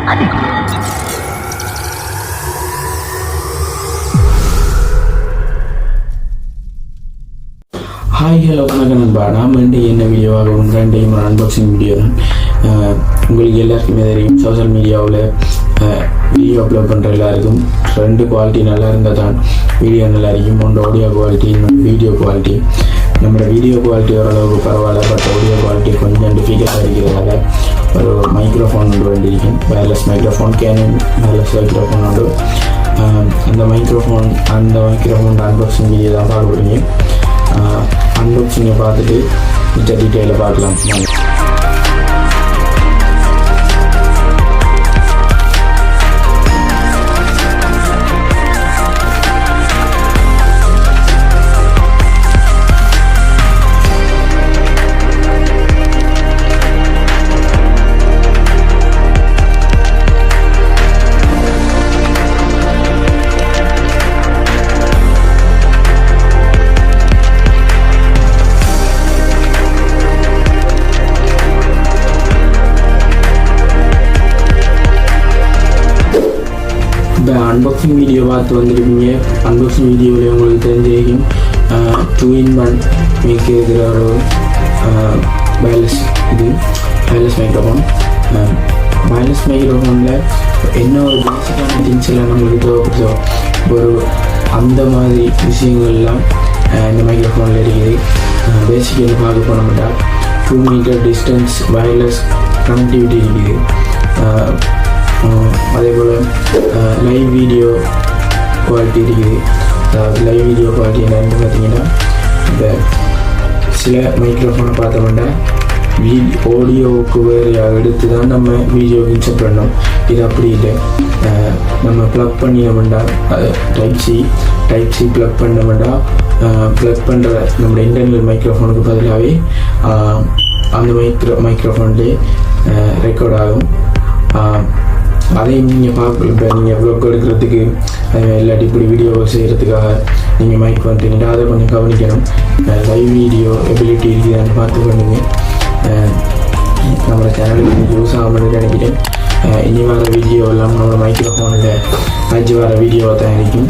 Hi hello வணக்கம் நண்பா. நாம் என்ன வீடியோவாக ஒன்றையும் ஒரு அன்பாக்சிங் வீடியோ தான். உங்களுக்கு எல்லாருக்குமே தெரியும், சோஷியல் மீடியாவில் வீடியோ அப்லோட் பண்ணுற எல்லாருக்கும் ரெண்டு குவாலிட்டி நல்லா இருந்தால் தான் வீடியோ நல்லா இருக்கும். ஒன்று ஆடியோ குவாலிட்டி, இன்னொன்று வீடியோ குவாலிட்டி. நம்மளோட வீடியோ குவாலிட்டி ஓரளவுக்கு பரவாயில்ல, பட் ஆடியோ குவாலிட்டி கொஞ்சம் டிஃபிகல்ட்டாக இருக்கிறதால ஒரு மைக்ரோஃபோன் ஒன்று வேண்டியிருக்கேன். Wireless microphone, Canon wireless microphone உண்டு. அந்த மைக்ரோஃபோன் அன்பாக்சிங் வீடியோ தான் பார்க்க போகிறீங்க. அன்பாக்சிங்கை பார்த்துட்டு மிச்ச டீட்டெயிலில் பார்க்கலாம். இப்போ அன்பாக்சிங் வீடியோ பார்த்து வந்துருக்கீங்க. அன்பாக்சிங் வீடியோவில் உங்களுக்கு தெரிஞ்சிருக்கும் 2-in-1 இருக்கிற ஒரு வயர்லெஸ் மைக்ரோஃபோன். வயர்லெஸ் மைக்ரோஃபோனில் என்ன ஒரு பேசிக்கான திங்ஸ் எல்லாம் நம்மளுக்கு தேவைப்படுதோ ஒரு அந்த மாதிரி விஷயங்கள்லாம் இந்த மைக்ரோஃபோனில் இருக்குது. பேசிக்காக பார்க்க போனோம்னா 2 மீட்டர் டிஸ்டன்ஸ் வயர்லெஸ் கனெக்டிவிட்டி இருக்குது. அதே போல் லைவ் வீடியோ குவாலிட்டி இருக்குது. லைவ் வீடியோ குவாலிட்டி என்னன்னு பார்த்தீங்கன்னா, இந்த சில மைக்ரோஃபோனை பார்த்தோம்னா ஆடியோவுக்கு வேறு எடுத்து தான் நம்ம வீடியோவுக்கு இன்செர்ட் பண்ணோம். இது அப்படி இல்லை. நம்ம ப்ளக் பண்ணினோம்னா டைப் சி ப்ளக் பண்ணோம்னா ப்ளக் பண்ணுற நம்மளோட இன்டர்னல் மைக்ரோஃபோனுக்கு பதிலாகவே அந்த மைக்ரோஃபோன்லேயே ரெக்கார்ட் ஆகும். அதையும் நீங்கள் பார்க்க, இப்போ நீங்கள் வ்ளாக் எடுக்கிறதுக்கு இல்லாட்டி இப்படி வீடியோ செய்கிறதுக்காக நீங்கள் மைக் பண்ணுறீங்கன்னா அதை கொஞ்சம் கவனிக்கணும். லைவ் வீடியோ எபிலிட்டி இருக்குதான்னு பார்த்து பண்ணுங்க. நம்மளோட சேனலுக்கு கொஞ்சம் யூஸ் ஆகும்னு நினைக்கிறேன். இனி வர வீடியோ எல்லாம் நம்மளோட மைக்ரோஃபோனில் வர வீடியோவை தான் இருக்கும்.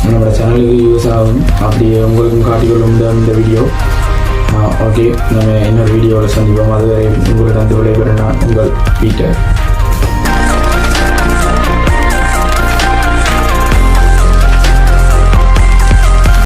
நம்மளோட சேனலுக்கு யூஸ் ஆகும். அப்படி உங்களுக்கும் காட்டிக்கொள்ளும் இந்த வீடியோ. ஓகே, நம்ம இன்னொரு வீடியோவில் சந்திப்போம். அதுவரை உங்களிடம் விடைபெற நான் உங்கள் பீட்டர்.